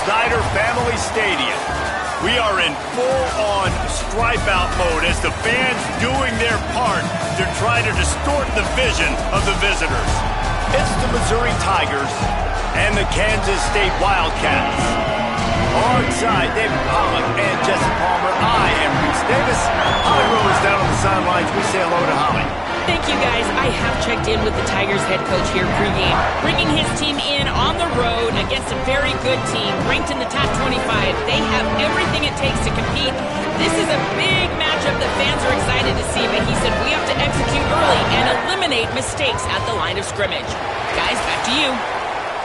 Snyder Family Stadium. We are in full-on stripe-out mode as the fans doing their part to try to distort the vision of the visitors. It's the Missouri Tigers and the Kansas State Wildcats. Alongside David Pollock and Jesse Palmer, I am Reese Davis. Holly Rowe is down on the sidelines. We say hello to Holly. Thank you, guys. I have checked in with the Tigers head coach here pregame, bringing his team in on the road against a very good team, ranked in the top 25. They have everything it takes to compete. This is a big matchup that fans are excited to see, but he said we have to execute early and eliminate mistakes at the line of scrimmage. Guys, back to you.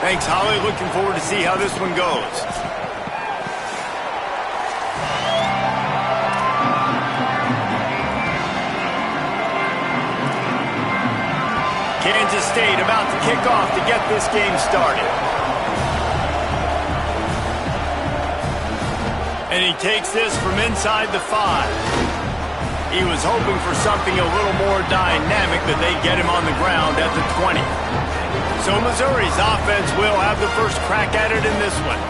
Thanks, Holly. Looking forward to see how this one goes. Kansas State about to kick off to get this game started. And he takes this from inside the 5. He was hoping for something a little more dynamic, but they get him on the ground at the 20. So Missouri's offense will have the first crack at it in this one.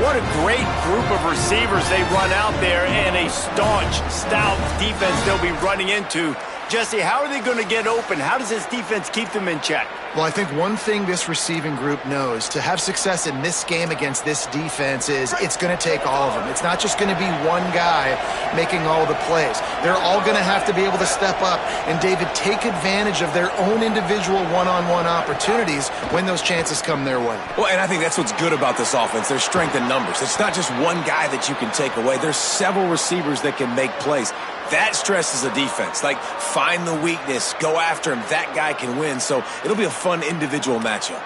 What a great group of receivers they run out there, and a staunch, stout defense they'll be running into. Jesse, how are they going to get open? How does this defense keep them in check? Well, I think one thing this receiving group knows to have success in this game against this defense is it's going to take all of them. It's not just going to be one guy making all the plays. They're all going to have to be able to step up and, David, take advantage of their own individual one-on-one opportunities when those chances come their way. Well, and I think that's what's good about this offense. There's strength in numbers. It's not just one guy that you can take away. There's several receivers that can make plays. That stresses the defense. Like, find the weakness, go after him. That guy can win. So it'll be a fun individual matchup.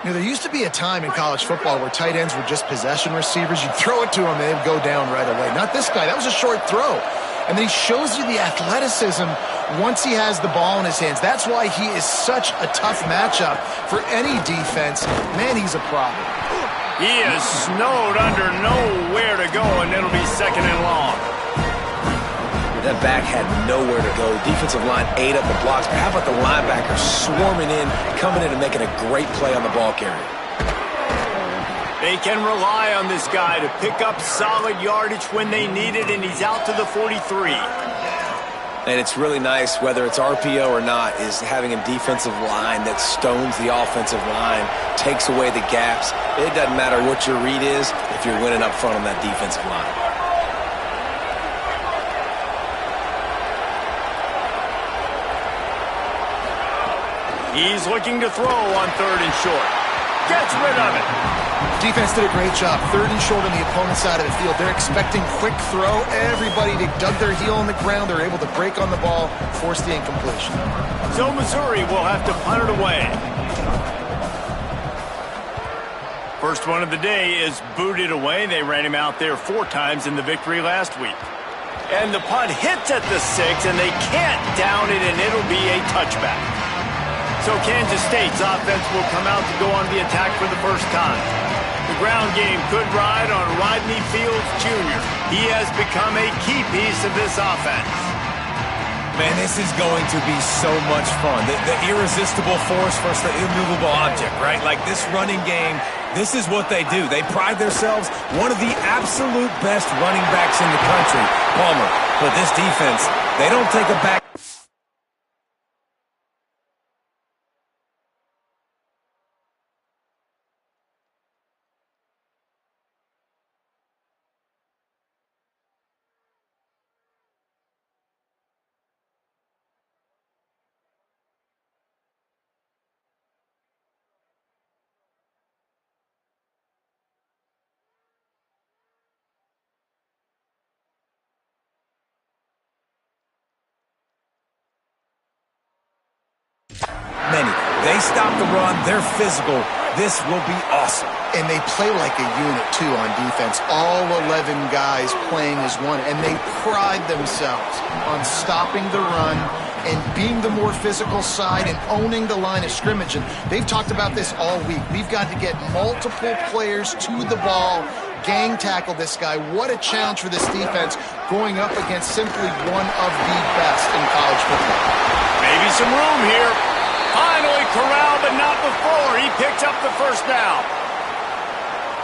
You know, there used to be a time in college football where tight ends were just possession receivers. You'd throw it to him and they'd go down right away. Not this guy. That was a short throw. And then he shows you the athleticism once he has the ball in his hands. That's why he is such a tough matchup for any defense. Man, he's a problem. He is snowed under, nowhere to go, and it'll be second and long. That back had nowhere to go. Defensive line ate up the blocks. But how about the linebacker swarming in, coming in and making a great play on the ball carrier? They can rely on this guy to pick up solid yardage when they need it, and he's out to the 43. And it's really nice, whether it's RPO or not, is having a defensive line that stones the offensive line, takes away the gaps. It doesn't matter what your read is if you're winning up front on that defensive line. He's looking to throw on third and short. Gets rid of it. Defense did a great job. Third and short on the opponent's side of the field. They're expecting quick throw. Everybody dug their heel on the ground. They're able to break on the ball, force the incompletion. So Missouri will have to punt it away. First one of the day is booted away. They ran him out there 4 times in the victory last week. And the punt hits at the 6, and they can't down it, and it'll be a touchback. So Kansas State's offense will come out to go on the attack for the first time. The ground game could ride on Rodney Fields Jr. He has become a key piece of this offense. Man, this is going to be so much fun. The irresistible force versus the immovable object, right? Like this running game, this is what they do. They pride themselves, one of the absolute best running backs in the country, Palmer. But this defense, they don't take a back. They stop the run. They're physical. This will be awesome. And they play like a unit, too, on defense. All 11 guys playing as one. And they pride themselves on stopping the run and being the more physical side and owning the line of scrimmage. And they've talked about this all week. We've got to get multiple players to the ball gang tackle this guy. What a challenge for this defense going up against simply one of the best in college football. Maybe some room here. Finally corralled, but not before. He picks up the first down.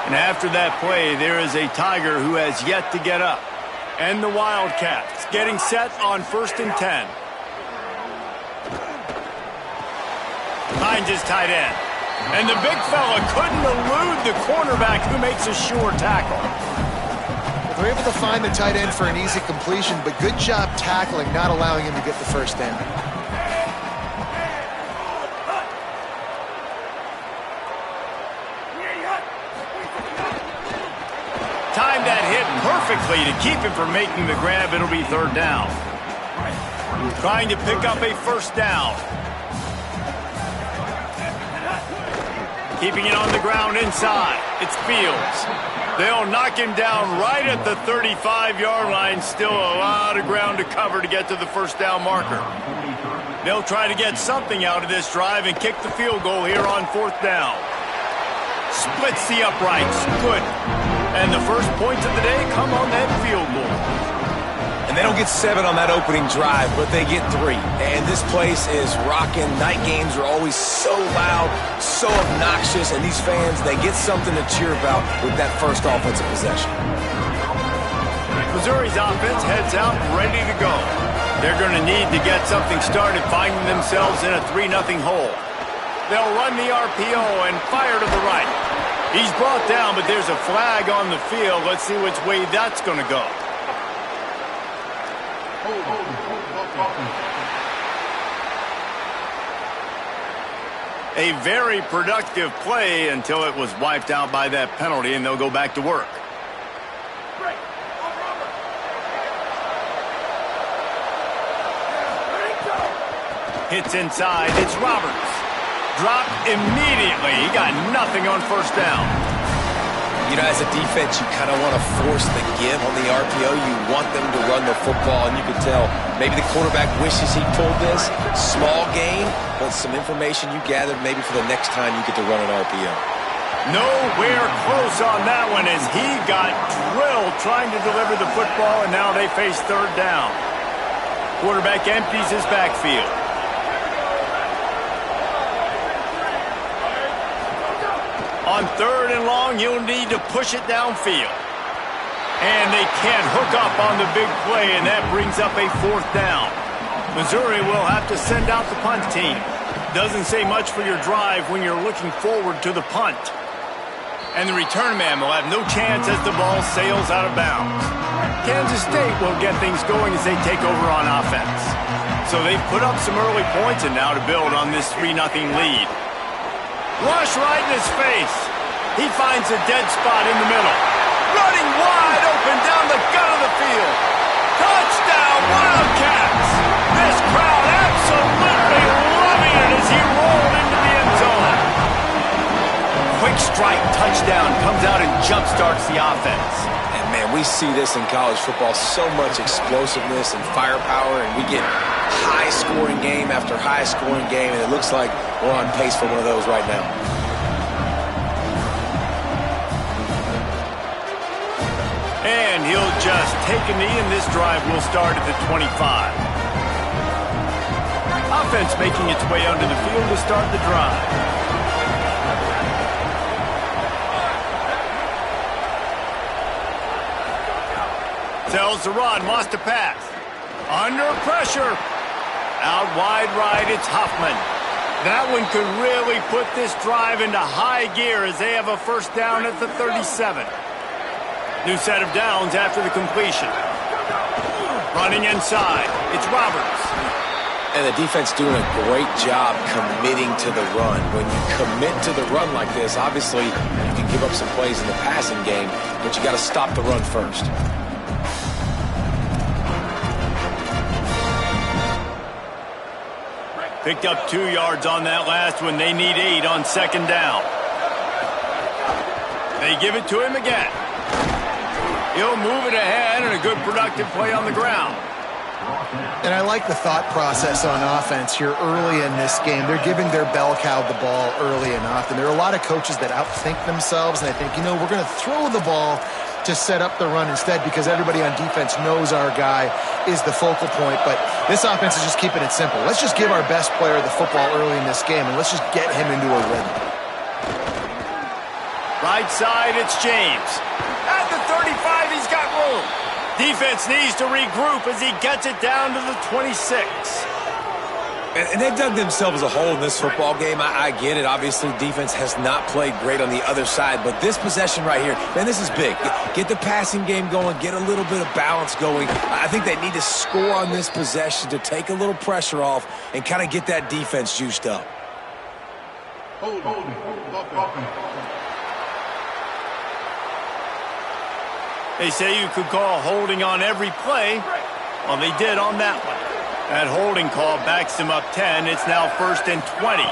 And after that play, there is a Tiger who has yet to get up. And the Wildcats getting set on 1st and 10. Finds his tight end. And the big fella couldn't elude the cornerback who makes a sure tackle. They're able to find the tight end for an easy completion, but good job tackling, not allowing him to get the first down. Timed that hit perfectly to keep him from making the grab. It'll be 3rd down. Trying to pick up a first down. Keeping it on the ground inside. It's Fields. They'll knock him down right at the 35-yard line. Still a lot of ground to cover to get to the first down marker. They'll try to get something out of this drive and kick the field goal here on 4th down. Splits the uprights. Good. And the first points of the day come on that field goal. And they don't get 7 on that opening drive, but they get 3. And this place is rocking. Night games are always so loud, so obnoxious, and these fans, they get something to cheer about with that first offensive possession. Missouri's offense heads out ready to go. They're going to need to get something started, finding themselves in a 3-0 hole. They'll run the RPO and fire to the right. He's brought down, but there's a flag on the field. Let's see which way that's going to go. A very productive play until it was wiped out by that penalty, and they'll go back to work. Hits inside. It's Roberts. Dropped immediately. He got nothing on first down. You know, as a defense, you kind of want to force the give on the RPO. You want them to run the football, and you can tell maybe the quarterback wishes he pulled this. Small gain, but some information you gathered maybe for the next time you get to run an RPO. Nowhere close on that one as he got drilled trying to deliver the football, and now they face 3rd down. Quarterback empties his backfield. On 3rd and long, you'll need to push it downfield. And they can't hook up on the big play, and that brings up a 4th down. Missouri will have to send out the punt team. Doesn't say much for your drive when you're looking forward to the punt. And the return man will have no chance as the ball sails out of bounds. Kansas State will get things going as they take over on offense. So they've put up some early points, and now to build on this 3-0 lead. Rush right in his face. He finds a dead spot in the middle. Running wide open down the gut of the field. Touchdown, Wildcats! This crowd absolutely loving it as he rolled into the end zone. Quick strike touchdown comes out and jump-starts the offense. And, man, we see this in college football, so much explosiveness and firepower, and we get high-scoring game after high-scoring game, and it looks like we're on pace for one of those right now. And he'll just take a knee, and this drive will start at the 25. Offense making its way onto the field to start the drive. Tells the run, wants to pass. Under pressure. Out wide right, it's Huffman. That one could really put this drive into high gear as they have a first down at the 37. New set of downs after the completion. Running inside, it's Roberts. And the defense doing a great job committing to the run. When you commit to the run like this, obviously you can give up some plays in the passing game, but you got to stop the run first. Picked up 2 yards on that last one. They need 8 on second down. They give it to him again. He'll move it ahead, and a good productive play on the ground. And I like the thought process on offense here early in this game. They're giving their bell cow the ball early and often. There are a lot of coaches that outthink themselves, and they think, we're going to throw the ball to set up the run instead because everybody on defense knows our guy is the focal point. But this offense is just keeping it simple. Let's just give our best player the football early in this game, and let's just get him into a rhythm. Right side, it's James. At the 35, he's got room. Defense needs to regroup as he gets it down to the 26. And they've dug themselves a hole in this football game. I get it. Obviously, defense has not played great on the other side. But this possession right here, man, this is big. Get the passing game going. Get a little bit of balance going. I think they need to score on this possession to take a little pressure off and kind of get that defense juiced up. They say you could call holding on every play. Well, they did on that one. That holding call backs him up 10. It's now 1st and 20.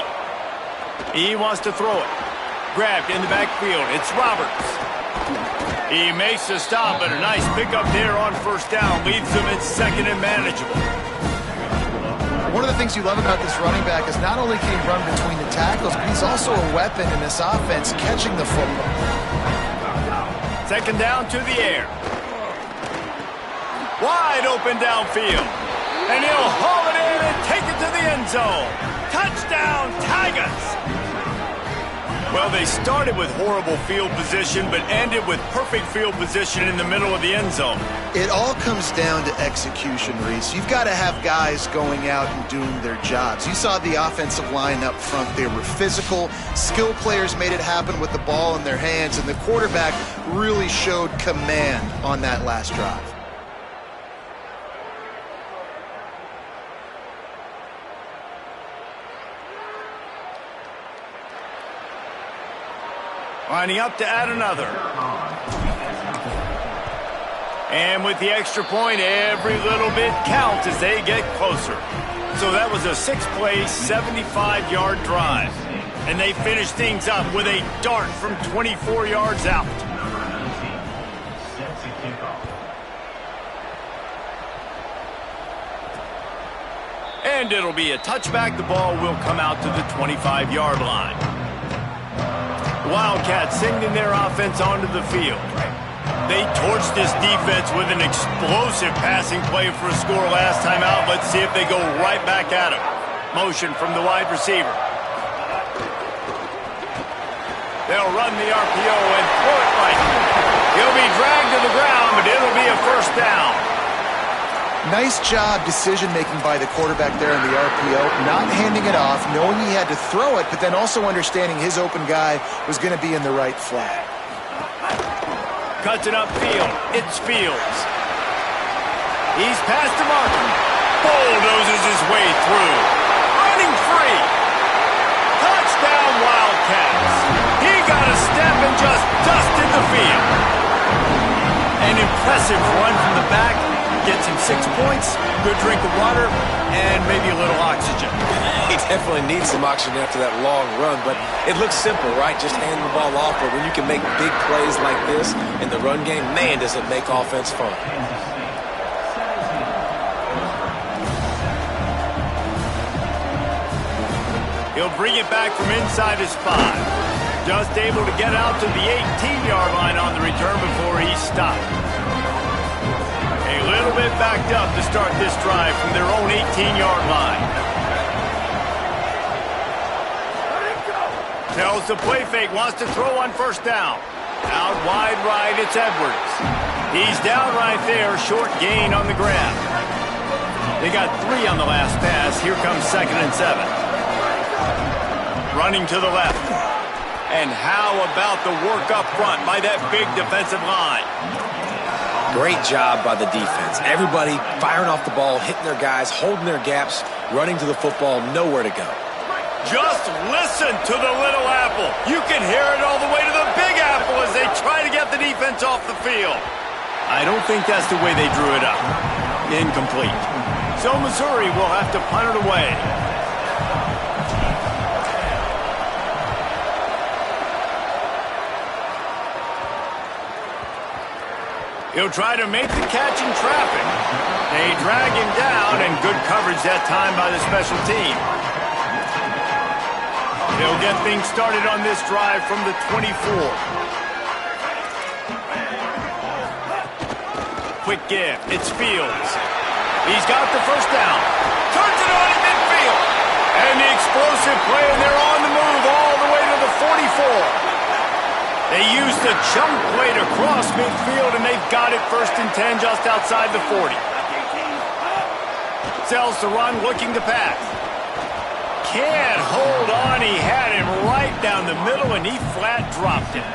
He wants to throw it. Grabbed in the backfield. It's Roberts. He makes a stop, but a nice pickup there on 1st down. Leaves him in 2nd and manageable. One of the things you love about this running back is not only can he run between the tackles, but he's also a weapon in this offense catching the football. 2nd down to the air. Wide open downfield. And he'll haul it in and take it to the end zone. Touchdown, Tigers! Well, they started with horrible field position, but ended with perfect field position in the middle of the end zone. It all comes down to execution, Reese. You've got to have guys going out and doing their jobs. You saw the offensive line up front. They were physical. Skill players made it happen with the ball in their hands, and the quarterback really showed command on that last drive. Lining up to add another. And with the extra point, every little bit counts as they get closer. So that was a 6-play, 75-yard drive. And they finished things up with a dart from 24 yards out. And it'll be a touchback. The ball will come out to the 25-yard line. Wildcats sending their offense onto the field. They torched this defense with an explosive passing play for a score last time out. Let's see if they go right back at him. Motion from the wide receiver. They'll run the RPO and throw it right. He'll be dragged to the ground, but it'll be a 1st down. Nice job decision-making by the quarterback there in the RPO, not handing it off, knowing he had to throw it, but then also understanding his open guy was going to be in the right flat. Cuts it upfield. It's Fields. He's past the marker. Bulldozes his way through. Running free. Touchdown, Wildcats. He got a step and just dusted the field. An impressive run from the back. Gets him 6 points, good drink of water, and maybe a little oxygen. He definitely needs some oxygen after that long run, but it looks simple, right? Just hand the ball off, but when you can make big plays like this in the run game, man, does it make offense fun. He'll bring it back from inside his 5. Just able to get out to the 18-yard line on the return before he stopped. A little bit backed up to start this drive from their own 18-yard line. Tells the play fake, wants to throw on 1st down. Out wide right, it's Edwards. He's down right there, short gain on the grab. They got 3 on the last pass. Here comes 2nd and 7. Running to the left. And how about the work up front by that big defensive line? Great job by the defense. Everybody firing off the ball, hitting their guys, holding their gaps, running to the football, nowhere to go. Just listen to the little apple. You can hear it all the way to the big apple as they try to get the defense off the field. I don't think that's the way they drew it up. Incomplete. So Missouri will have to punt it away. He'll try to make the catch in traffic. They drag him down, and good coverage that time by the special team. He'll get things started on this drive from the 24. Quick give. It's Fields. He's got the first down. Turns it on in midfield. And the explosive play, and they're on the move all the way to the 44. They used a chunk play to cross midfield, and they've got it 1st and 10 just outside the 40. Sells to run, looking to pass. Can't hold on. He had him right down the middle, and he flat dropped it.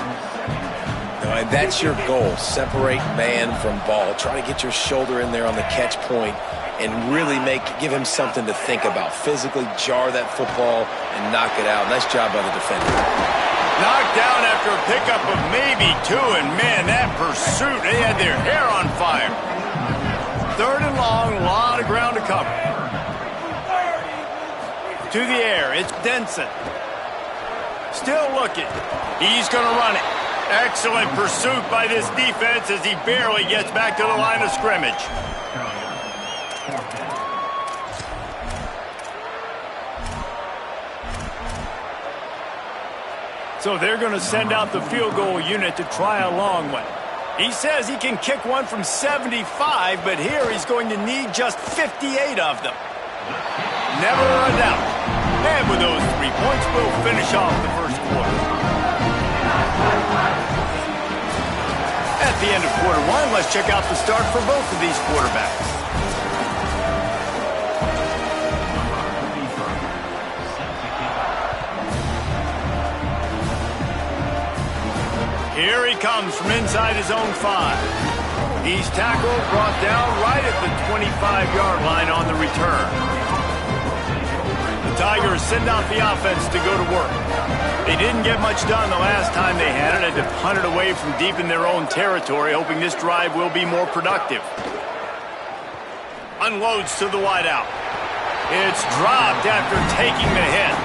And that's your goal. Separate man from ball. Try to get your shoulder in there on the catch point and really give him something to think about. Physically jar that football and knock it out. Nice job by the defender. Knocked down after a pickup of maybe 2, and man, that pursuit, they had their hair on fire. 3rd and long, a lot of ground to cover. To the air, it's Denson. Still looking. He's going to run it. Excellent pursuit by this defense as he barely gets back to the line of scrimmage. So they're going to send out the field goal unit to try a long one. He says he can kick one from 75, but here he's going to need just 58 of them. Never a doubt. And with those 3 points, we'll finish off the first quarter. At the end of quarter 1, let's check out the start for both of these quarterbacks. Here he comes from inside his own 5. He's tackled, brought down right at the 25-yard line on the return. The Tigers send out the offense to go to work. They didn't get much done the last time they had it. Had to punt it away from deep in their own territory, hoping this drive will be more productive. Unloads to the wideout. It's dropped after taking the hit.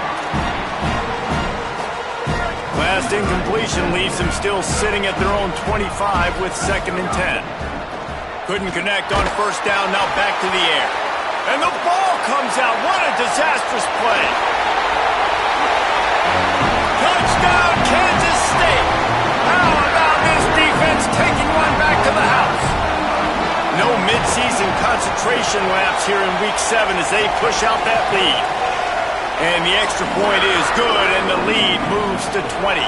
Last incompletion leaves them still sitting at their own 25 with 2nd and 10. Couldn't connect on first down, now back to the air. And the ball comes out. What a disastrous play. Touchdown, Kansas State. How about this defense taking one back to the house? No midseason concentration laps here in Week 7 as they push out that lead. And the extra point is good, and the lead moves to 20.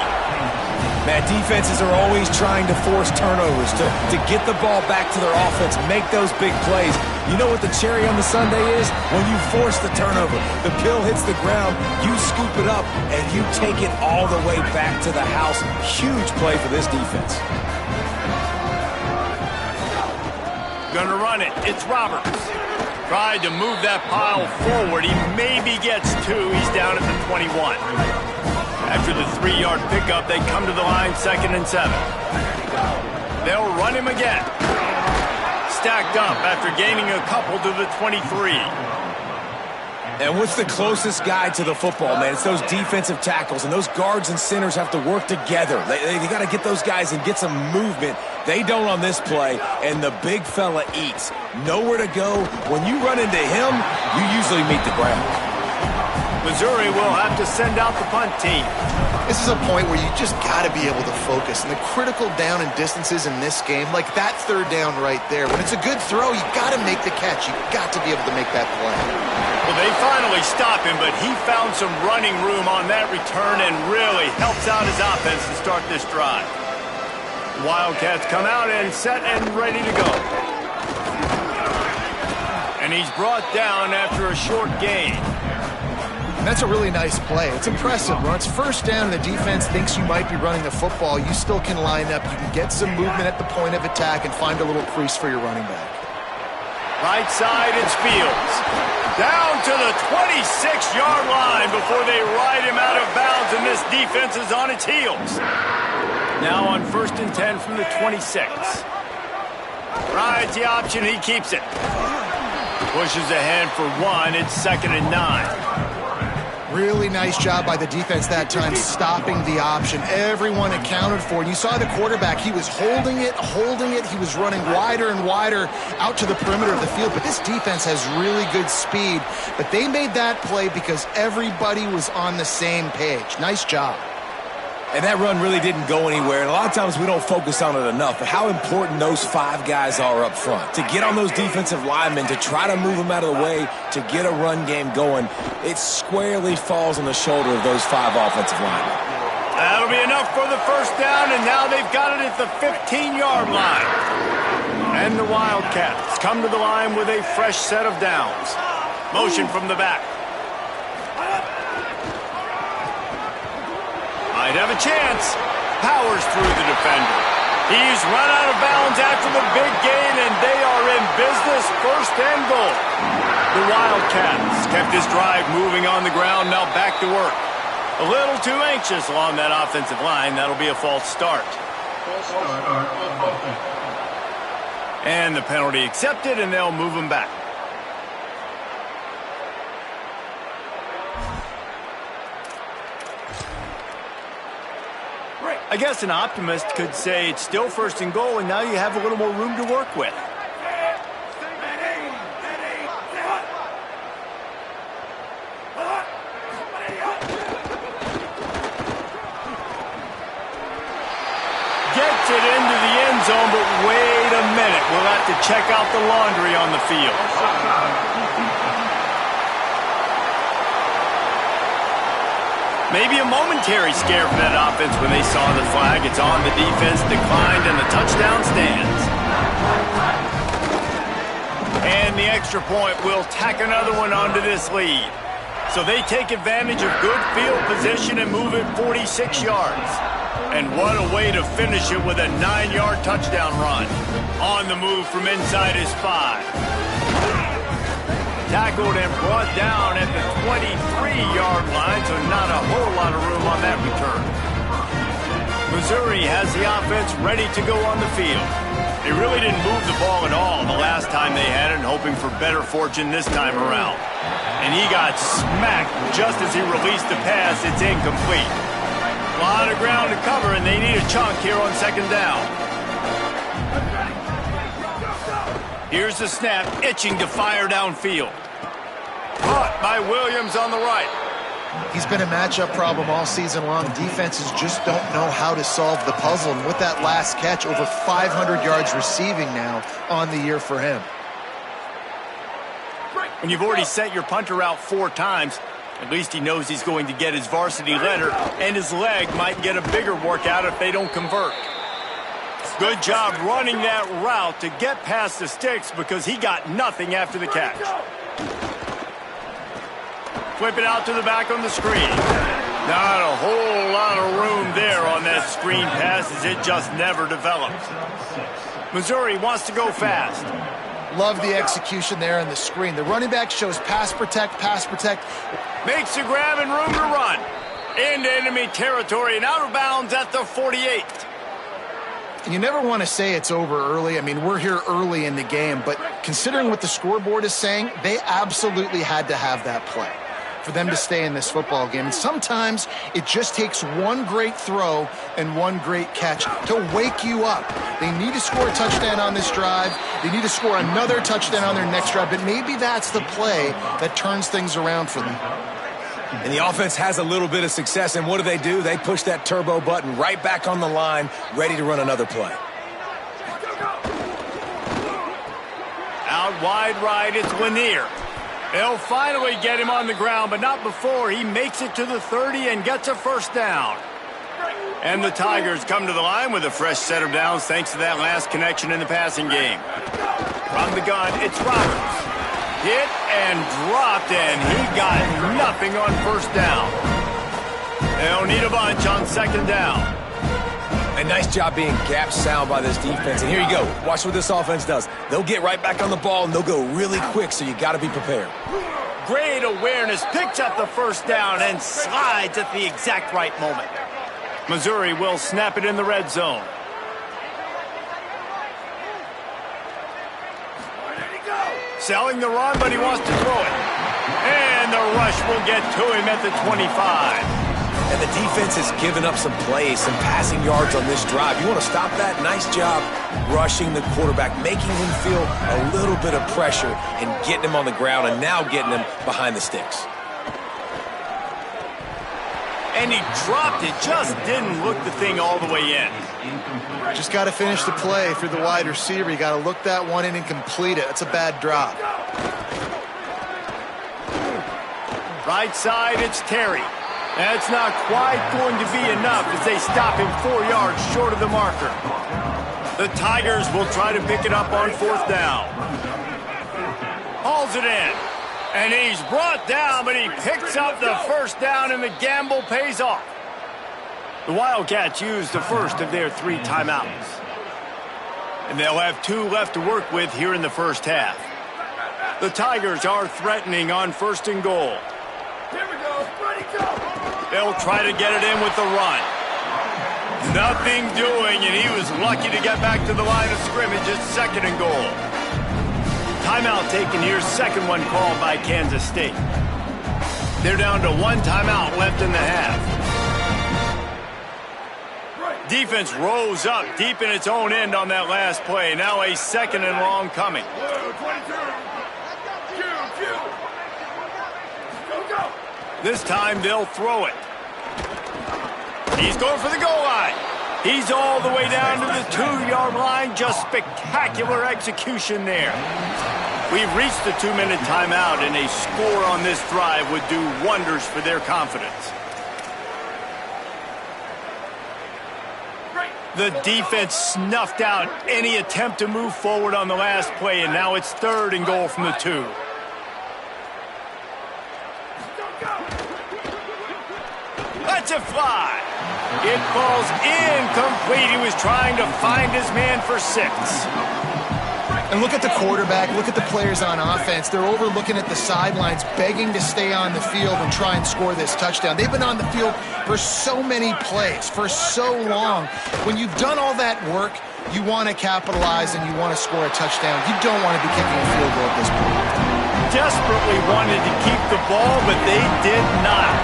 Man, defenses are always trying to force turnovers, to get the ball back to their offense, make those big plays. You know what the cherry on the sundae is? When you force the turnover, the pill hits the ground, you scoop it up, and you take it all the way back to the house. Huge play for this defense. Gonna run it. It's Roberts. Tried to move that pile forward. He maybe gets 2. He's down at the 21. After the 3-yard pickup, they come to the line 2nd and 7. They'll run him again. Stacked up after gaining a couple to the 23. And what's the closest guy to the football, man? It's those defensive tackles, and those guards and centers have to work together. They got to get those guys and get some movement. They don't on this play, and the big fella eats. Nowhere to go. When you run into him, you usually meet the ground. Missouri will have to send out the punt team. This is a point where you just got to be able to focus. And the critical down and distances in this game, like that 3rd down right there, when it's a good throw, you got to make the catch. You got to be able to make that play. Well, they finally stop him, but he found some running room on that return and really helps out his offense to start this drive. The Wildcats come out and set and ready to go. And he's brought down after a short gain. And that's a really nice play. It's impressive. When it's first down and the defense thinks you might be running the football, you still can line up. You can get some movement at the point of attack and find a little crease for your running back. Right side, it's Fields. Down to the 26-yard line before they ride him out of bounds, and this defense is on its heels. Now on 1st and 10 from the 26. Rides the option, he keeps it. Pushes ahead for 1, it's 2nd and 9. Really nice job by the defense that time, stopping the option. Everyone accounted for it. You saw the quarterback. He was holding it. He was running wider and wider out to the perimeter of the field. But this defense has really good speed. But they made that play because everybody was on the same page. Nice job. And that run really didn't go anywhere. And a lot of times we don't focus on it enough. But how important those 5 guys are up front. To get on those defensive linemen, to try to move them out of the way, to get a run game going, it squarely falls on the shoulder of those 5 offensive linemen. That'll be enough for the first down, and now they've got it at the 15-yard line. And the Wildcats come to the line with a fresh set of downs. Motion from the back. Might have a chance. Powers through the defender. He's run out of bounds after the big gain, and they are in business, first and goal. The Wildcats kept this drive moving on the ground, now back to work. A little too anxious along that offensive line. That'll be a false start. And the penalty accepted, and they'll move them back. I guess an optimist could say it's still first and goal, and now you have a little more room to work with. Gets it into the end zone, but wait a minute. We'll have to check out the laundry on the field. Maybe a momentary scare for that offense when they saw the flag. It's on, the defense declined, and the touchdown stands. And the extra point will tack another one onto this lead. So they take advantage of good field position and move it 46 yards. And what a way to finish it with a 9-yard touchdown run. On the move from inside his 5. Tackled and brought down at the 23-yard line, so not a whole lot of room on that return. Missouri has the offense ready to go on the field. They really didn't move the ball at all the last time they had it, hoping for better fortune this time around. And he got smacked just as he released the pass. It's incomplete. A lot of ground to cover, and they need a chunk here on second down. Here's the snap, itching to fire downfield. Caught by Williams on the right. He's been a matchup problem all season long. Defenses just don't know how to solve the puzzle. And with that last catch, over 500 yards receiving now on the year for him. When you've already sent your punter out 4 times, at least he knows he's going to get his varsity letter, and his leg might get a bigger workout if they don't convert. Good job running that route to get past the sticks because he got nothing after the catch. Flip it out to the back on the screen. Not a whole lot of room there on that screen pass as it just never developed. Missouri wants to go fast. Love the execution there on the screen. The running back shows pass protect, pass protect. Makes the grab and room to run. Into enemy territory and out of bounds at the 48. You never want to say it's over early. I mean, we're here early in the game, but considering what the scoreboard is saying, they absolutely had to have that play for them to stay in this football game. And sometimes it just takes one great throw and one great catch to wake you up. They need to score a touchdown on this drive. They need to score another touchdown on their next drive, but maybe that's the play that turns things around for them. And the offense has a little bit of success, and what do? They push that turbo button right back on the line, ready to run another play. Out wide right, it's Lanier. They'll finally get him on the ground, but not before he makes it to the 30 and gets a first down. And the Tigers come to the line with a fresh set of downs thanks to that last connection in the passing game. From the gun, it's Roberts. Hit and dropped, and he got nothing on first down. They'll need a bunch on second down. A nice job being gap sound by this defense. And here you go. Watch what this offense does. They'll get right back on the ball, and they'll go really quick, so you got to be prepared. Great awareness, picks up the first down, and slides at the exact right moment. Missouri will snap it in the red zone. Selling the run, but he wants to throw it. And the rush will get to him at the 25. And the defense has given up some plays, some passing yards on this drive. You want to stop that? Nice job rushing the quarterback, making him feel a little bit of pressure and getting him on the ground and now getting him behind the sticks. And he dropped it, just didn't look the thing all the way in. Just got to finish the play for the wide receiver. You got to look that one in and complete it. It's a bad drop. Right side, it's Terry. That's not quite going to be enough as they stop him 4 yards short of the marker. The Tigers will try to pick it up on 4th down. Hauls it in. And he's brought down, but he picks up the 1st down, and the gamble pays off. The Wildcats use the first of their 3 timeouts. And they'll have 2 left to work with here in the 1st half. The Tigers are threatening on 1st and goal. Here we go. Ready, go. They'll try to get it in with the run. Nothing doing, and he was lucky to get back to the line of scrimmage at 2nd and goal. Timeout taken here, 2nd one called by Kansas State. They're down to 1 timeout left in the half. Defense rose up deep in its own end on that last play. Now a 2nd and long coming. This time they'll throw it. He's going for the goal line. He's all the way down to the 2-yard line. Just spectacular execution there. We've reached the 2-minute timeout, and a score on this drive would do wonders for their confidence. The defense snuffed out any attempt to move forward on the last play, and now it's 3rd and goal from the 2. Let's it fly. It falls incomplete. He was trying to find his man for 6. And look at the quarterback, look at the players on offense. They're overlooking at the sidelines, begging to stay on the field and try and score this touchdown. They've been on the field for so many plays, for so long. When you've done all that work, you want to capitalize and you want to score a touchdown. You don't want to be kicking a field goal at this point. Desperately wanted to keep the ball, but they did not.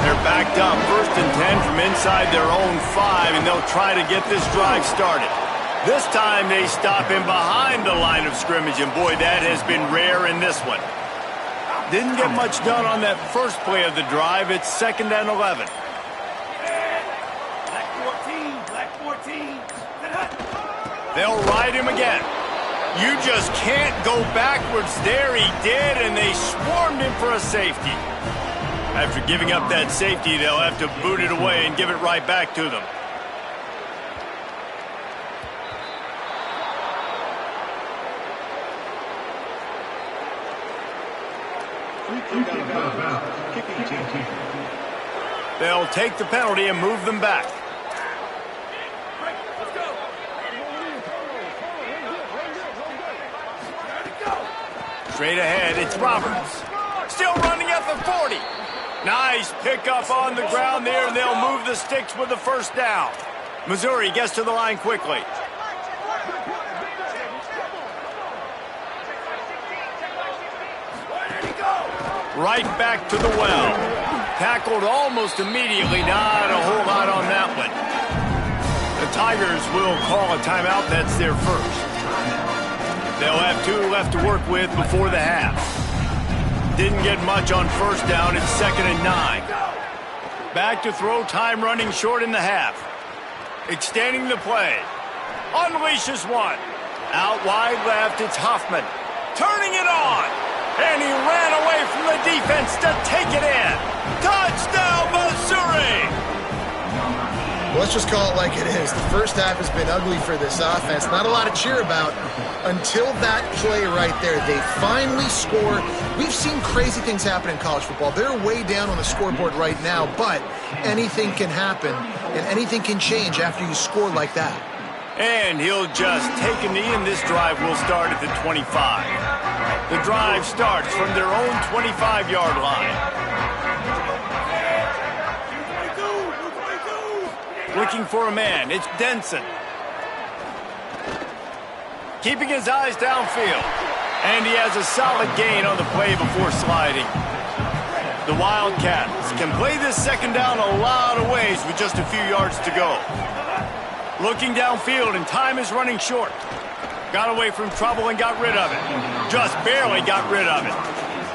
They're backed up 1st and 10 from inside their own 5, and they'll try to get this drive started. This time they stop him behind the line of scrimmage, and boy, that has been rare in this one. Didn't get much done on that first play of the drive. It's 2nd and 11. Black 14. They'll ride him again. You just can't go backwards there. He did, and they swarmed him for a safety. After giving up that safety, they'll have to boot it away and give it right back to them. They'll take the penalty and move them back. Straight ahead, it's Roberts. Still running at the 40. Nice pickup on the ground there, and they'll move the sticks with the 1st down. Missouri gets to the line quickly. Right back to the well. Tackled almost immediately. Not a whole lot on that one. The Tigers will call a timeout. That's their 1st. They'll have 2 left to work with before the half. Didn't get much on 1st down. It's 2nd and 9. Back to throw, time running short in the half. Extending the play. Unleashes one. Out wide left, it's Huffman. Turning it on. And he ran away from the defense to take it in. Touchdown, Missouri! Well, let's just call it like it is. The first half has been ugly for this offense. Not a lot to cheer about until that play right there. They finally score. We've seen crazy things happen in college football. They're way down on the scoreboard right now, but anything can happen, and anything can change after you score like that. And he'll just take a knee, and this drive will start at the 25. The drive starts from their own 25-yard line. Looking for a man. It's Denson. Keeping his eyes downfield. And he has a solid gain on the play before sliding. The Wildcats can play this second down a lot of ways with just a few yards to go. Looking downfield, and time is running short. Got away from trouble and got rid of it. Just barely got rid of it.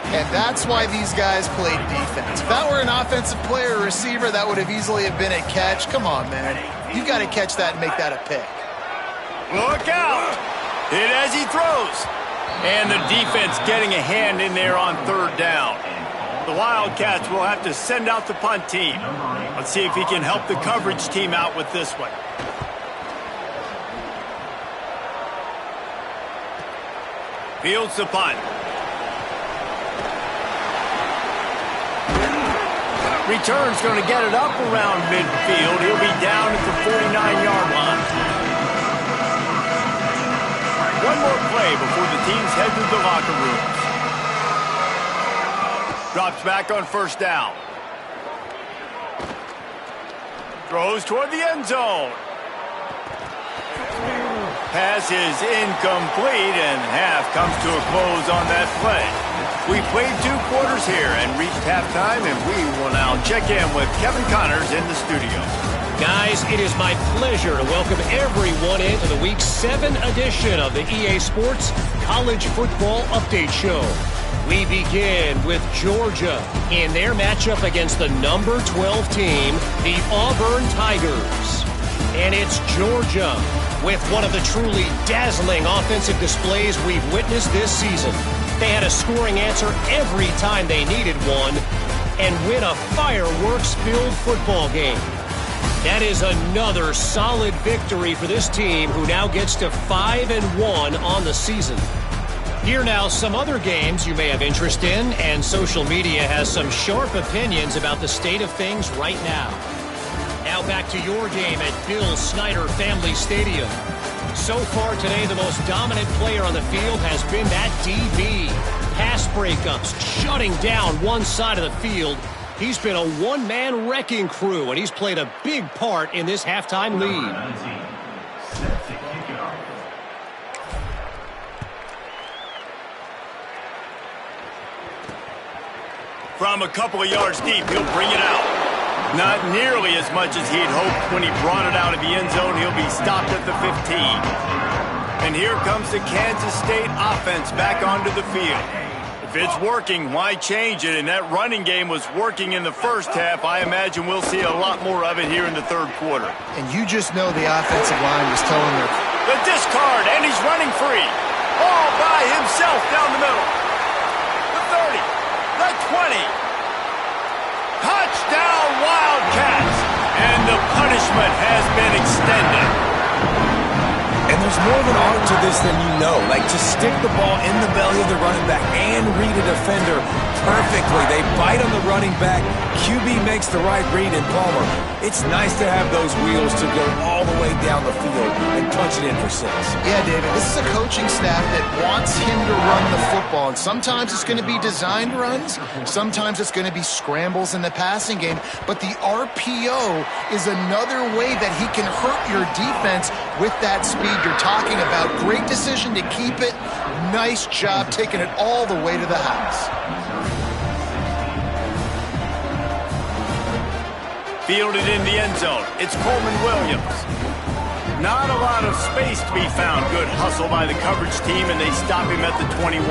And that's why these guys played defense. If that were an offensive player or receiver, that would have easily have been a catch. Come on, man. You got to catch that and make that a pick. Look out! Hit as he throws. And the defense getting a hand in there on third down. The Wildcats will have to send out the punt team. Let's see if he can help the coverage team out with this one. Fields the punt. Return's going to get it up around midfield. He'll be down at the 49-yard line. One more play before the teams head to the locker rooms. Drops back on first down. Throws toward the end zone. Pass is incomplete, and half comes to a close on that play. We played 2 quarters here and reached halftime, and we will now check in with Kevin Connors in the studio. Guys, it is my pleasure to welcome everyone into the Week 7 edition of the EA Sports College Football Update Show. We begin with Georgia in their matchup against the number 12 team, the Auburn Tigers. And it's Georgia with one of the truly dazzling offensive displays we've witnessed this season. They had a scoring answer every time they needed one and win a fireworks-filled football game. That is another solid victory for this team, who now gets to 5-1 on the season. Here now some other games you may have interest in, and social media has some sharp opinions about the state of things right now. Now back to your game at Bill Snyder Family Stadium. So far today, the most dominant player on the field has been that DB. Pass breakups, shutting down one side of the field. He's been a one-man wrecking crew, and he's played a big part in this halftime lead. From a couple of yards deep, he'll bring it out. Not nearly as much as he'd hoped when he brought it out of the end zone. He'll be stopped at the 15. And here comes the Kansas State offense back onto the field. If it's working, why change it? And that running game was working in the first half. I imagine we'll see a lot more of it here in the third quarter. And you just know the offensive line was telling their... The discard, and he's running free. All by himself down the middle. The 30, the 20. Touchdown, Wildcats! And the punishment has been extended. And there's more of an art to this than you know. Like, to stick the ball in the belly of the running back and read a defender perfectly. They bite on the running back. QB makes the right read in Palmer. It's nice to have those wheels to go all the way down the field and punch it in for 6. Yeah, David, this is a coaching staff that wants him to run the football. And sometimes it's going to be designed runs. Sometimes it's going to be scrambles in the passing game. But the RPO is another way that he can hurt your defense with that speed you're talking about. Great decision to keep it. Nice job taking it all the way to the house. Fielded in the end zone. It's Coleman Williams. Not a lot of space to be found. Good hustle by the coverage team, and they stop him at the 21.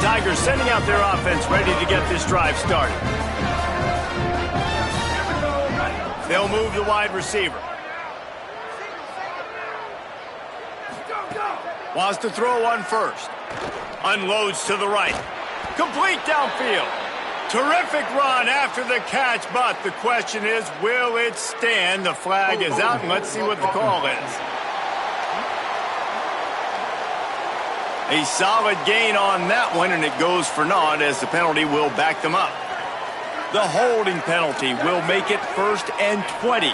Tigers sending out their offense, ready to get this drive started. They'll move the wide receiver. Wants to throw one first. Unloads to the right. Complete downfield. Terrific run after the catch, but the question is, will it stand? The flag is out, and let's see what the call is. A solid gain on that one, and it goes for naught as the penalty will back them up. The holding penalty will make it 1st and 20.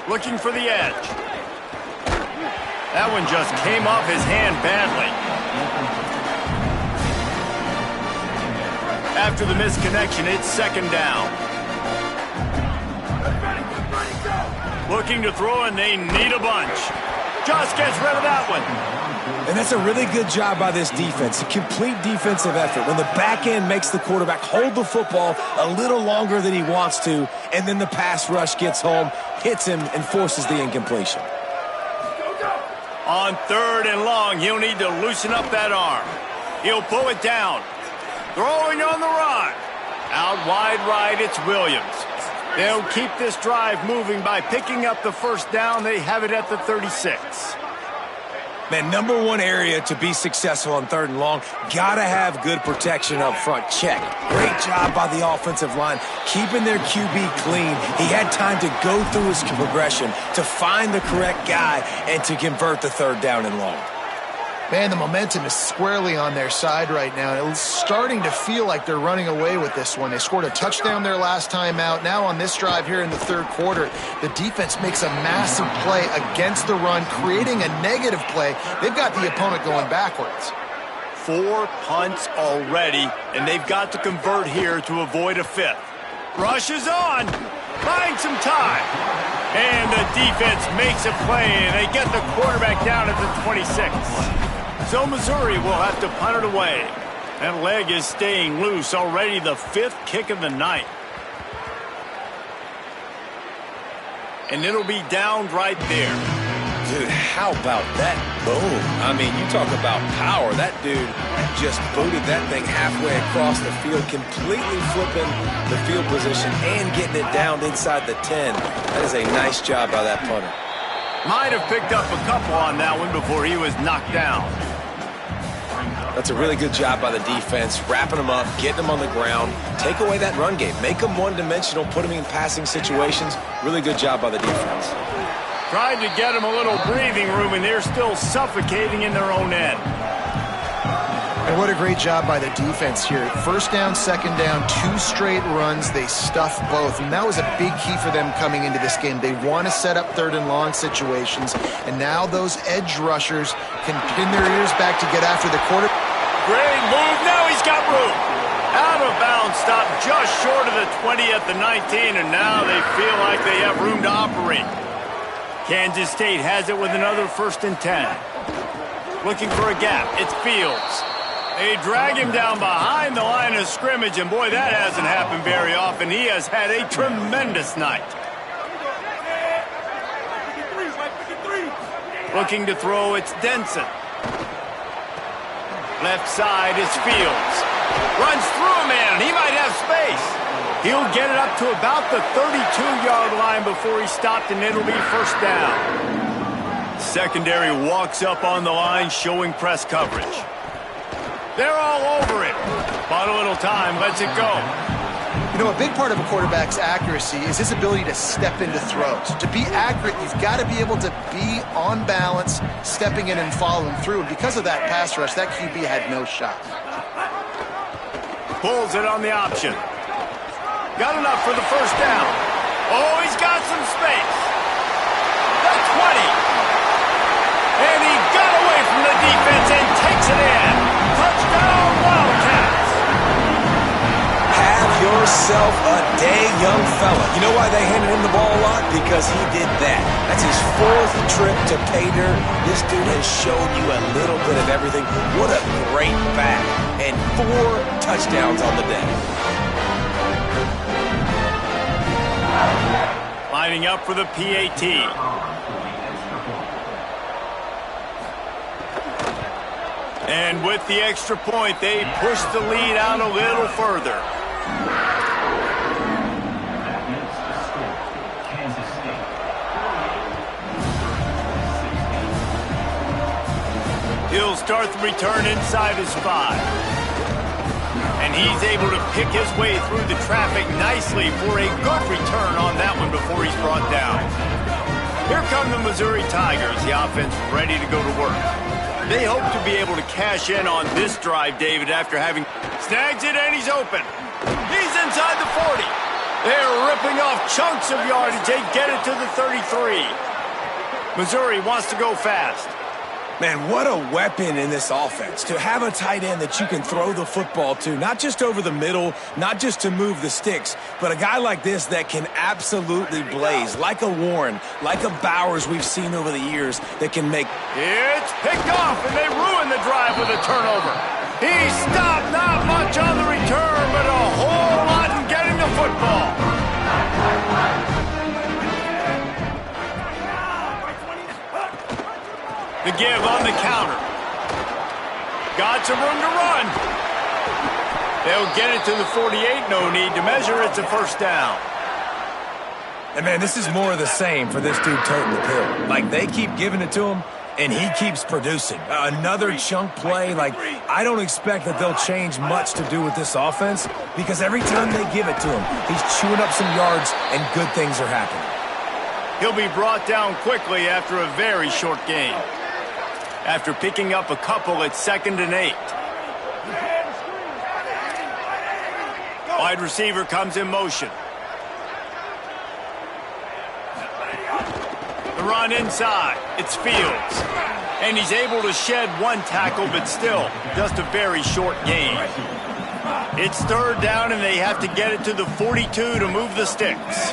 Looking for the edge. That one just came off his hand badly. After the misconnection, it's 2nd down. Looking to throw, and they need a bunch. Just gets rid of that one. And that's a really good job by this defense, a complete defensive effort. When the back end makes the quarterback hold the football a little longer than he wants to, and then the pass rush gets home, hits him, and forces the incompletion. On 3rd and long, he'll need to loosen up that arm. He'll pull it down. Throwing on the run. Out wide right, it's Williams. They'll keep this drive moving by picking up the first down. They have it at the 36. Man, number one area to be successful on 3rd and long, gotta have good protection up front. Check. Great job by the offensive line, keeping their QB clean. He had time to go through his progression, to find the correct guy, and to convert the 3rd down and long. Man, the momentum is squarely on their side right now. It's starting to feel like they're running away with this one. They scored a touchdown their last time out. Now on this drive here in the 3rd quarter, the defense makes a massive play against the run, creating a negative play. They've got the opponent going backwards. 4 punts already, and they've got to convert here to avoid a 5th. Rush is on. Buying some time. And the defense makes a play, and they get the quarterback down at the 26. So Missouri will have to punt it away. That leg is staying loose. Already the 5th kick of the night. And it'll be downed right there. Dude, how about that boom? I mean, you talk about power. That dude just booted that thing halfway across the field, completely flipping the field position and getting it down inside the 10. That is a nice job by that punter. Might have picked up a couple on that one before he was knocked down. That's a really good job by the defense, wrapping them up, getting them on the ground, take away that run game, make them one-dimensional, put them in passing situations. Really good job by the defense. Tried to get them a little breathing room, and they're still suffocating in their own end. And what a great job by the defense here. 1st down, 2nd down, 2 straight runs. They stuffed both, and that was a big key for them coming into this game. They want to set up 3rd and long situations, and now those edge rushers can pin their ears back to get after the quarterback. Great move. Now he's got room. Out of bounds, stopped just short of the 20 at the 19, and now they feel like they have room to operate. Kansas State has it with another 1st and 10. Looking for a gap. It's Fields. They drag him down behind the line of scrimmage, and boy, that hasn't happened very often. He has had a tremendous night. Looking to throw, it's Denson. Left side is Fields. Runs through a man. He might have space. He'll get it up to about the 32-yard line before he's stopped, and it'll be 1st down. Secondary walks up on the line, showing press coverage. They're all over it. Bought a little time, lets it go. You know, a big part of a quarterback's accuracy is his ability to step into throws. To be accurate, you've got to be able to be on balance, stepping in and following through. And because of that pass rush, that QB had no shot. Pulls it on the option. Got enough for the 1st down. Oh, he's got some space. The 20. And he got away from the defense and takes it in. Touchdown, Wildcats. Have yourself a day, young fella. You know why they handed him the ball a lot? Because he did that. That's his 4th trip to pay dirt. This dude has shown you a little bit of everything. What a great back. And 4 touchdowns on the day. Lining up for the PAT. And with the extra point, they push the lead out a little further. He'll start the return inside his 5. And he's able to pick his way through the traffic nicely for a good return on that one before he's brought down. Here come the Missouri Tigers, the offense ready to go to work. They hope to be able to cash in on this drive, David, after having snags it, and he's open. He's inside the 40. They're ripping off chunks of yardage. They get it to the 33. Missouri wants to go fast. Man, what a weapon in this offense. To have a tight end that you can throw the football to, not just over the middle, not just to move the sticks, but a guy like this that can absolutely blaze, like a Warren, like a Bowers we've seen over the years that can make... It's picked off, and they ruin the drive with a turnover. He stopped, not much on the return, but a whole lot in getting the football. The give on the counter. Got some room to run. They'll get it to the 48. No need to measure. It's a first down. And, man, this is more of the same for this dude toting the pill. Like, they keep giving it to him, and he keeps producing. Another chunk play. Like, I don't expect that they'll change much to do with this offense because every time they give it to him, he's chewing up some yards, and good things are happening. He'll be brought down quickly after a very short game. After picking up a couple, it's 2nd and 8. Wide receiver comes in motion. The run inside. It's Fields. And he's able to shed one tackle, but still, just a very short gain. It's 3rd down, and they have to get it to the 42 to move the sticks.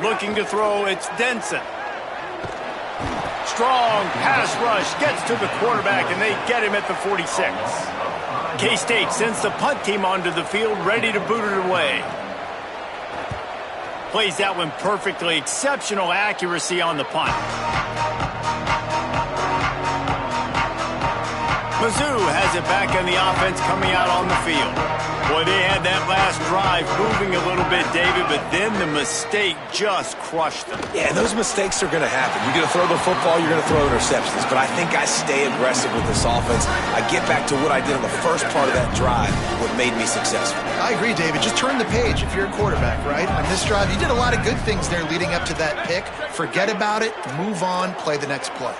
Looking to throw, it's Denson. Strong pass rush gets to the quarterback, and they get him at the 46. K-State sends the punt team onto the field, ready to boot it away. Plays that one perfectly. Exceptional accuracy on the punt. Mizzou has it back on the offense coming out on the field. Boy, they had that last drive moving a little bit, David, but then the mistake just crushed them. Yeah, those mistakes are going to happen. You're going to throw the football, you're going to throw interceptions, but I think I stay aggressive with this offense. I get back to what I did on the first part of that drive, what made me successful. I agree, David. Just turn the page if you're a quarterback, right? On this drive, you did a lot of good things there leading up to that pick. Forget about it, move on, play the next play.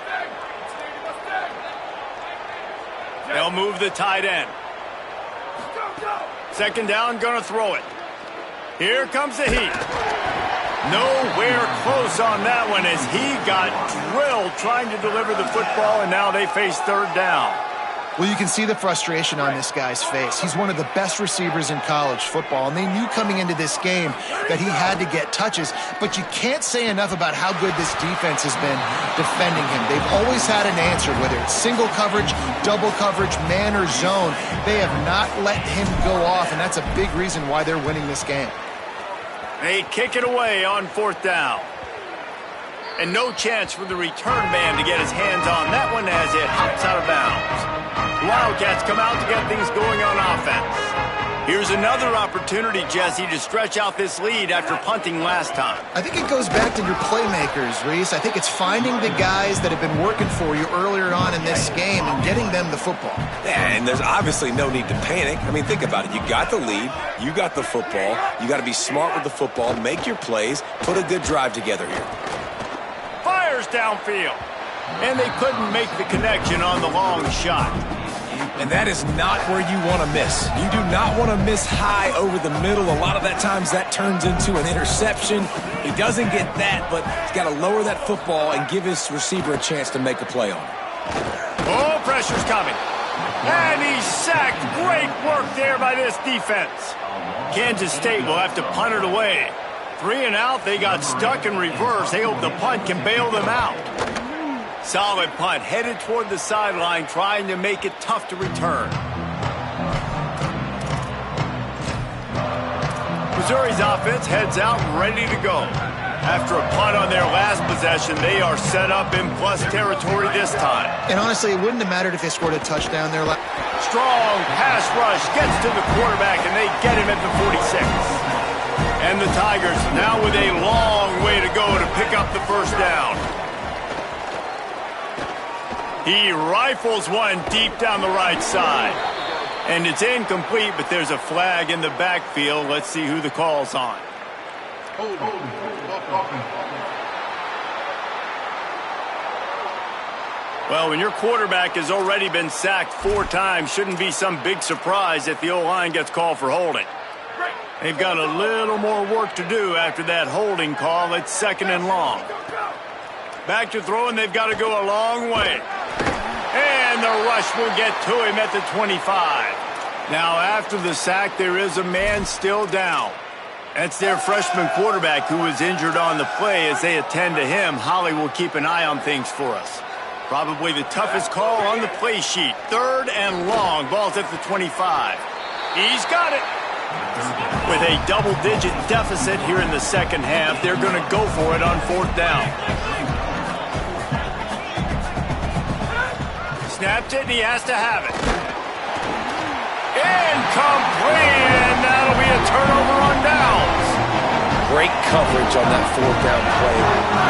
They'll move the tight end. 2nd down, gonna throw it. Here comes the heat. Nowhere close on that one as he got drilled trying to deliver the football, and now they face 3rd down. Well, you can see the frustration on this guy's face. He's one of the best receivers in college football, and they knew coming into this game that he had to get touches, but you can't say enough about how good this defense has been defending him. They've always had an answer, whether it's single coverage, double coverage, man or zone. They have not let him go off, and that's a big reason why they're winning this game. They kick it away on 4th down. And no chance for the return man to get his hands on that one as it hops out of bounds. Wildcats come out to get things going on offense. Here's another opportunity, Jesse, to stretch out this lead after punting last time. I think it goes back to your playmakers, Reese. I think it's finding the guys that have been working for you earlier on in this game and getting them the football. Yeah, and there's obviously no need to panic. I mean, think about it. You got the lead. You got the football. You got to be smart with the football, make your plays, put a good drive together here. Fires downfield. And they couldn't make the connection on the long shot. And that is not where you want to miss. You do not want to miss high over the middle. A lot of that times that turns into an interception. He doesn't get that, but he's got to lower that football and give his receiver a chance to make a play on it. Oh, pressure's coming. And he's sacked. Great work there by this defense. Kansas State will have to punt it away. 3 and out. They got stuck in reverse. They hope the punt can bail them out. Solid punt, headed toward the sideline, trying to make it tough to return. Missouri's offense heads out ready to go. After a punt on their last possession, they are set up in plus territory this time. And honestly, it wouldn't have mattered if they scored a touchdown there. Strong pass rush gets to the quarterback, and they get him at the 46. And the Tigers now with a long way to go to pick up the first down. He rifles one deep down the right side. And it's incomplete, but there's a flag in the backfield. Let's see who the call's on. Well, when your quarterback has already been sacked 4 times, shouldn't be some big surprise if the O-line gets called for holding. They've got a little more work to do after that holding call. It's 2nd and long. Back to throw, and they've got to go a long way. And the rush will get to him at the 25. Now, after the sack, there is a man still down. That's their freshman quarterback who was injured on the play. As they attend to him, Holly will keep an eye on things for us. Probably the toughest call on the play sheet. 3rd and long. Ball's at the 25. He's got it. With a double-digit deficit here in the second half, they're going to go for it on 4th down. Snapped it, and he has to have it. Incomplete, and that'll be a turnover on downs. Great coverage on that 4th down play.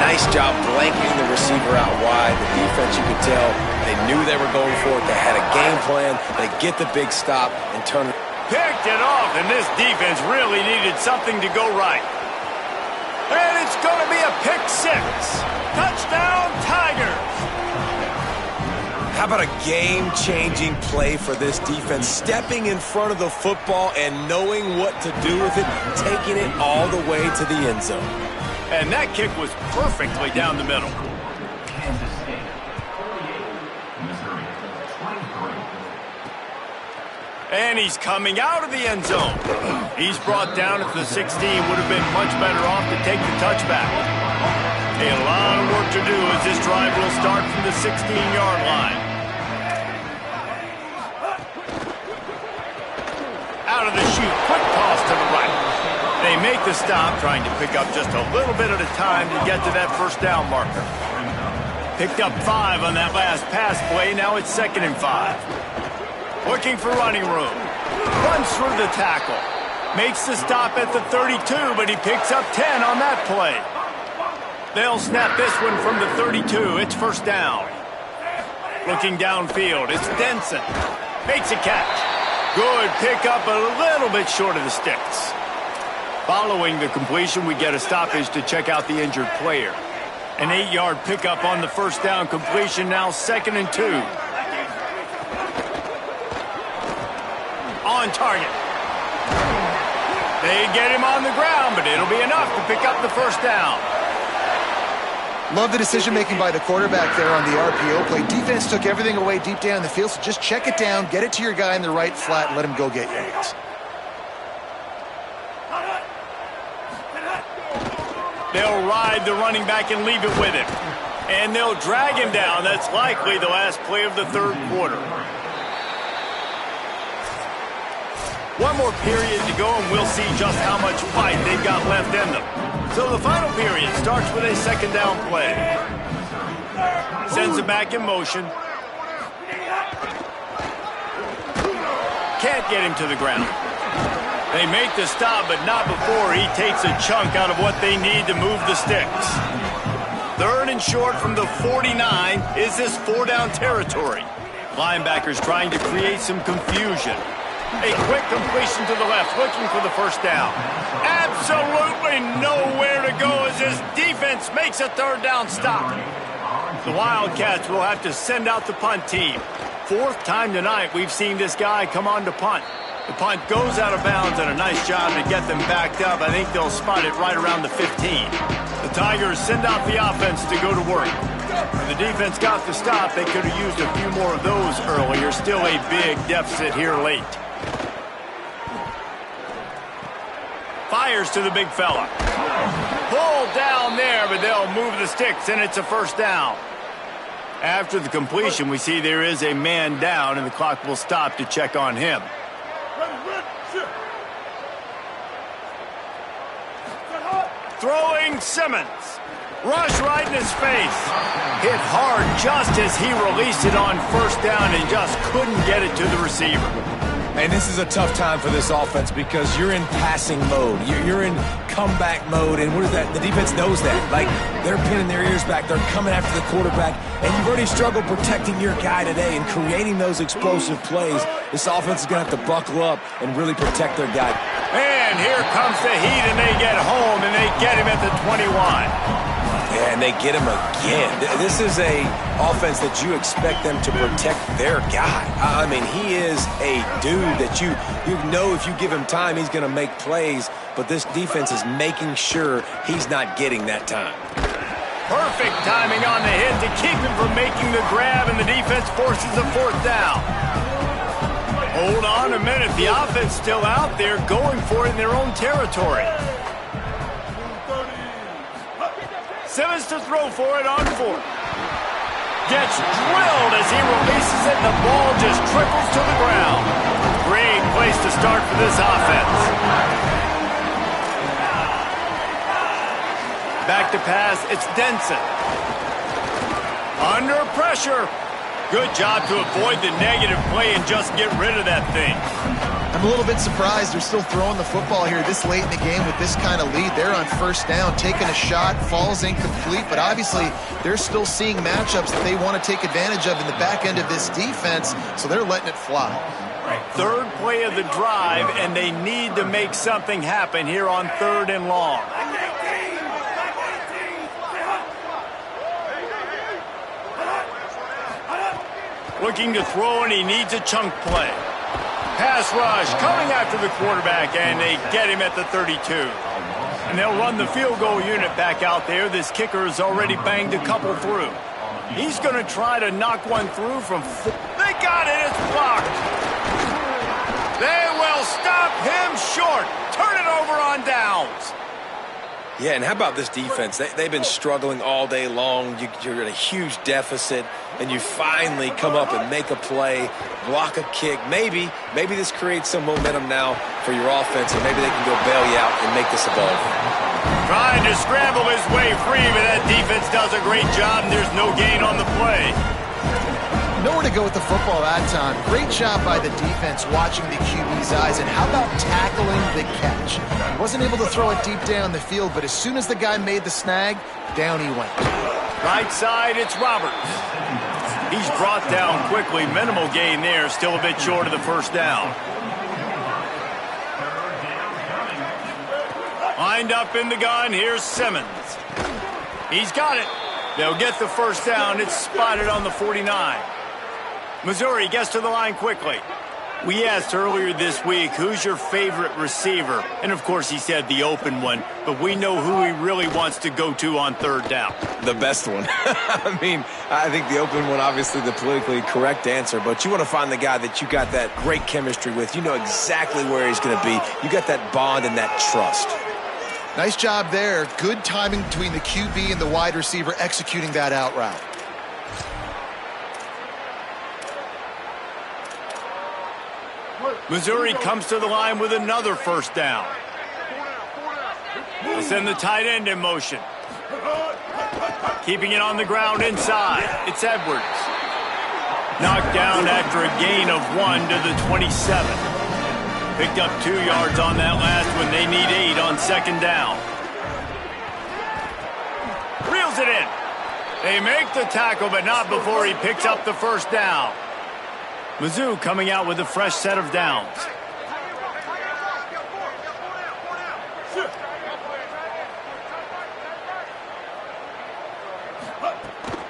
Nice job blanketing the receiver out wide. The defense, you could tell, they knew they were going for it. They had a game plan. They get the big stop and turn it. Picked it off, and this defense really needed something to go right. And it's going to be a pick 6. Touchdown, Tigers. How about a game-changing play for this defense? Stepping in front of the football and knowing what to do with it, taking it all the way to the end zone. And that kick was perfectly down the middle. And he's coming out of the end zone. He's brought down at the 16. Would have been much better off to take the touchback. A lot of work to do as this drive will start from the 16-yard line. Out of the chute, quick toss to the right. They make the stop, trying to pick up just a little bit at a time to get to that 1st down marker. Picked up 5 on that last pass play. Now it's 2nd and 5. Looking for running room. Runs through the tackle. Makes the stop at the 32, but he picks up 10 on that play. They'll snap this one from the 32. It's 1st down. Looking downfield, it's Denson. Makes a catch. Good pickup, a little bit short of the sticks. Following the completion, we get a stoppage to check out the injured player. An 8-yard pickup on the 1st down completion, now 2nd and 2. On target. They get him on the ground, but it'll be enough to pick up the 1st down. Love the decision-making by the quarterback there on the RPO play. Defense took everything away deep down the field, so just check it down, get it to your guy in the right flat, and let him go get yards. They'll ride the running back and leave it with him. And they'll drag him down. That's likely the last play of the 3rd quarter. One more period to go, and we'll see just how much fight they've got left in them. So the final period starts with a 2nd down play. Sends it back in motion. Can't get him to the ground. They make the stop, but not before he takes a chunk out of what they need to move the sticks. 3rd and short from the 49. Is this 4-down territory? Linebackers trying to create some confusion. A quick completion to the left, looking for the 1st down. Absolutely nowhere to go as this defense makes a 3rd down stop. The Wildcats will have to send out the punt team. 4th time tonight we've seen this guy come on to punt. The punt goes out of bounds, and a nice job to get them backed up. I think they'll spot it right around the 15. The Tigers send out the offense to go to work. When the defense got the stop, they could have used a few more of those earlier. Still a big deficit here late. Fires to the big fella. Pulled down there, but they'll move the sticks, and it's a 1st down. After the completion, we see there is a man down, and the clock will stop to check on him. Throwing Simmons. Rush right in his face. Hit hard just as he released it on 1st down and just couldn't get it to the receiver. And this is a tough time for this offense because you're in passing mode. You're in comeback mode, and what is that? The defense knows that. Like, they're pinning their ears back. They're coming after the quarterback, and you've already struggled protecting your guy today and creating those explosive plays. This offense is going to have to buckle up and really protect their guy. And here comes the heat, and they get home, and they get him at the 21. And they get him again. This is a offense that you expect them to protect their guy. I mean, he is a dude that you know if you give him time, he's going to make plays. But this defense is making sure he's not getting that time. Perfect timing on the hit to keep him from making the grab, and the defense forces a fourth down. Hold on a minute. The offense still out there going for it in their own territory. Simmons to throw for it on fourth. Gets drilled as he releases it, and the ball just triples to the ground. Great place to start for this offense. Back to pass, it's Denson. Under pressure. Good job to avoid the negative play and just get rid of that thing. I'm a little bit surprised they're still throwing the football here this late in the game with this kind of lead. They're on first down, taking a shot, falls incomplete, but obviously they're still seeing matchups that they want to take advantage of in the back end of this defense, so they're letting it fly. Third play of the drive, and they need to make something happen here on 3rd and long. Looking to throw, and he needs a chunk play. Pass rush coming after the quarterback, and they get him at the 32. And they'll run the field goal unit back out there. This kicker has already banged a couple through. He's going to try to knock one through from They got it. It's blocked. They will stop him short. Turn it over on downs. Yeah, and how about this defense? They've been struggling all day long. You're at a huge deficit, and you finally come up and make a play, block a kick. Maybe this creates some momentum now for your offense, and maybe they can go bail you out and make this a ball game. Trying to scramble his way free, but that defense does a great job, and there's no gain on the play. Nowhere to go with the football that time. Great job by the defense watching the QB's eyes. And how about tackling the catch? He wasn't able to throw it deep down the field, but as soon as the guy made the snag, down he went. Right side, it's Roberts. He's brought down quickly. Minimal gain there. Still a bit short of the first down. Lined up in the gun. Here's Simmons. He's got it. They'll get the first down. It's spotted on the 49. Missouri gets to the line quickly. We asked earlier this week, who's your favorite receiver? And, of course, he said the open one. But we know who he really wants to go to on 3rd down. The best one. I mean, I think the open one, obviously the politically correct answer. But you want to find the guy that you got that great chemistry with. You know exactly where he's going to be. You got that bond and that trust. Nice job there. Good timing between the QB and the wide receiver executing that out route. Missouri comes to the line with another first down. They send the tight end in motion. Keeping it on the ground inside. It's Edwards. Knocked down after a gain of 1 to the 27. Picked up 2 yards on that last one. They need 8 on 2nd down. Reels it in. They make the tackle, but not before he picks up the first down. Mizzou coming out with a fresh set of downs.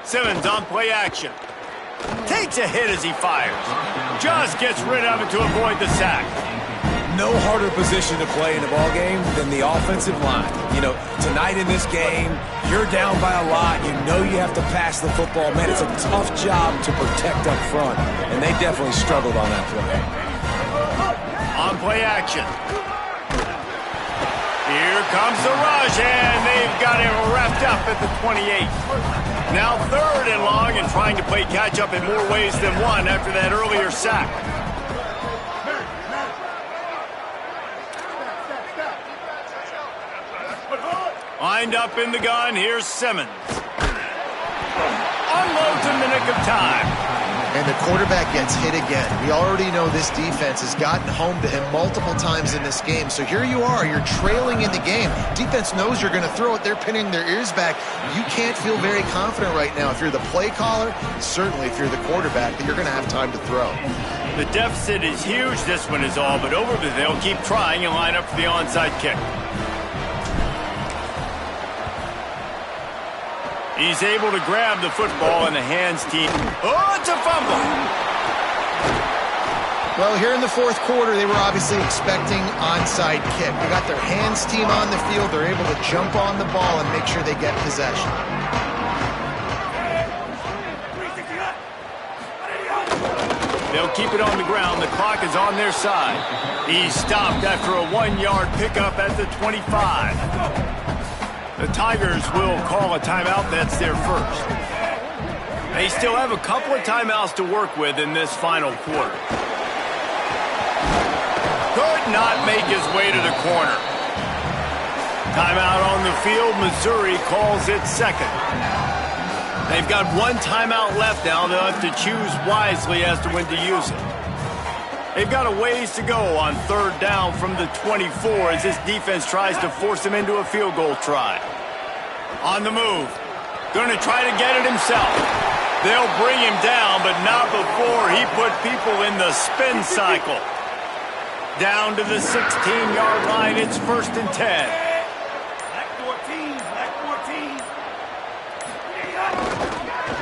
Simmons on play action. Takes a hit as he fires. Just gets rid of it to avoid the sack. No harder position to play in a ball game than the offensive line. You know, tonight in this game, you're down by a lot. You know you have to pass the football. Man, it's a tough job to protect up front, and they definitely struggled on that play. On play action. Here comes the rush, and they've got him wrapped up at the 28. Now 3rd and long, and trying to play catch-up in more ways than one after that earlier sack. Lined up in the gun, here's Simmons. Unloads in the nick of time. And the quarterback gets hit again. We already know this defense has gotten home to him multiple times in this game. So here you are, you're trailing in the game. Defense knows you're going to throw it. They're pinning their ears back. You can't feel very confident right now if you're the play caller, certainly if you're the quarterback, that you're going to have time to throw. The deficit is huge. This one is all but over, but they'll keep trying and line up for the onside kick. He's able to grab the football and the hands team. Oh, it's a fumble. Well, here in the 4th quarter, they were obviously expecting onside kick. They got their hands team on the field. They're able to jump on the ball and make sure they get possession. They'll keep it on the ground. The clock is on their side. He's stopped after a 1-yard pickup at the 25. The Tigers will call a timeout. That's their first. They still have a couple of timeouts to work with in this final quarter. Could not make his way to the corner. Timeout on the field. Missouri calls it second. They've got one timeout left now. They'll have to choose wisely as to when to use it. They've got a ways to go on third down from the 24 as this defense tries to force him into a field goal try. On the move. Going to try to get it himself. They'll bring him down, but not before he put people in the spin cycle. Down to the 16-yard line. It's 1st and 10.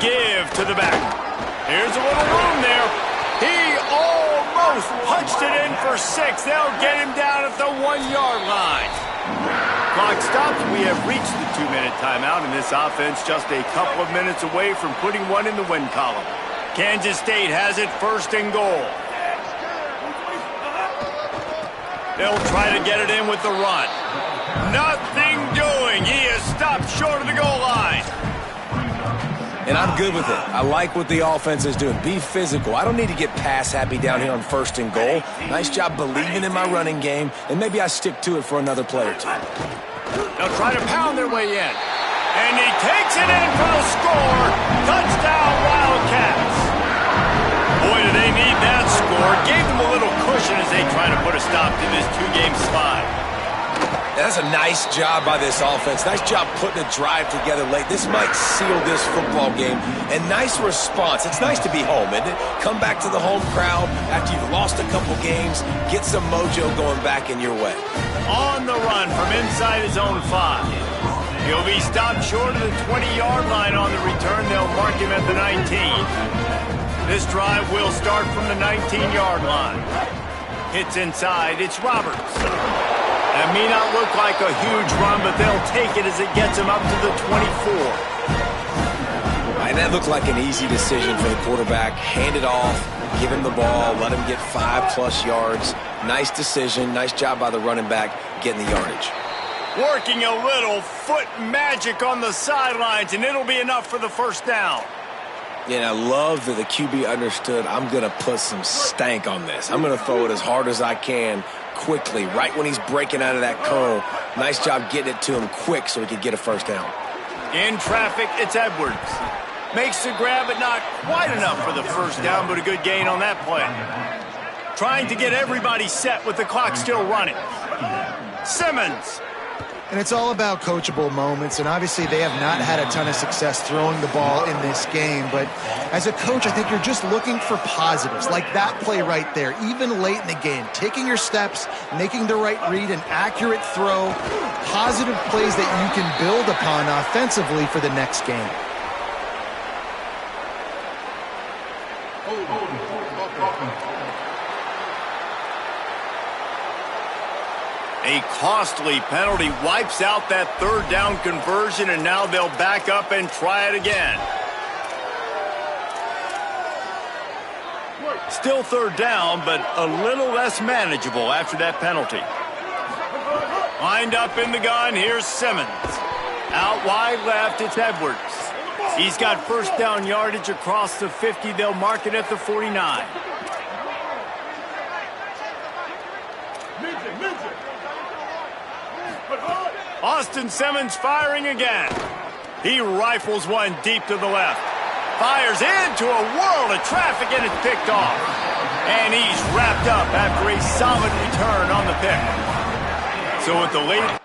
Give to the back. Here's a little room there. He almost punched it in for 6. They'll get him down at the 1-yard line. Clock stops. We have reached the 2-minute timeout, and this offense just a couple of minutes away from putting one in the win column. Kansas State has it 1st and goal. They'll try to get it in with the run. Nothing doing. He is stopped short of the goal line. And I'm good with it. I like what the offense is doing. Be physical. I don't need to get pass happy down here on 1st and goal. Nice job believing in my running game, and maybe I stick to it for another play or two. They'll try to pound their way in. And he takes it in for the score. Touchdown, Wildcats. Boy, do they need that score. Gave them a little cushion as they try to put a stop to this 2-game slide. That's a nice job by this offense. Nice job putting a drive together late. This might seal this football game. And nice response. It's nice to be home, isn't it? Come back to the home crowd after you've lost a couple games. Get some mojo going back in your way. On the run from inside his own 5. He'll be stopped short of the 20-yard line on the return. They'll mark him at the 19. This drive will start from the 19-yard line. Hits inside. It's Roberts. That may not look like a huge run, but they'll take it as it gets him up to the 24. And that looked like an easy decision for the quarterback. Hand it off, give him the ball, let him get 5+ yards. Nice decision. Nice job by the running back getting the yardage. Working a little foot magic on the sidelines, and it'll be enough for the 1st down. Yeah, I love that the QB understood I'm going to put some stank on this. I'm going to throw it as hard as I can quickly, right when he's breaking out of that curl. Nice job getting it to him quick so he could get a 1st down. In traffic, it's Edwards. Makes the grab, but not quite enough for the 1st down, but a good gain on that play. Trying to get everybody set with the clock still running. Simmons. And it's all about coachable moments, and obviously they have not had a ton of success throwing the ball in this game. But as a coach, I think you're just looking for positives, like that play right there, even late in the game. Taking your steps, making the right read, an accurate throw, positive plays that you can build upon offensively for the next game. A costly penalty wipes out that 3rd down conversion, and now they'll back up and try it again. Still 3rd down, but a little less manageable after that penalty. Lined up in the gun, here's Simmons. Out wide left, it's Edwards. He's got 1st down yardage across the 50. They'll mark it at the 49. Austin Simmons firing again. He rifles one deep to the left. Fires into a world of traffic, and it's picked off. And he's wrapped up after a solid return on the pick. So with the late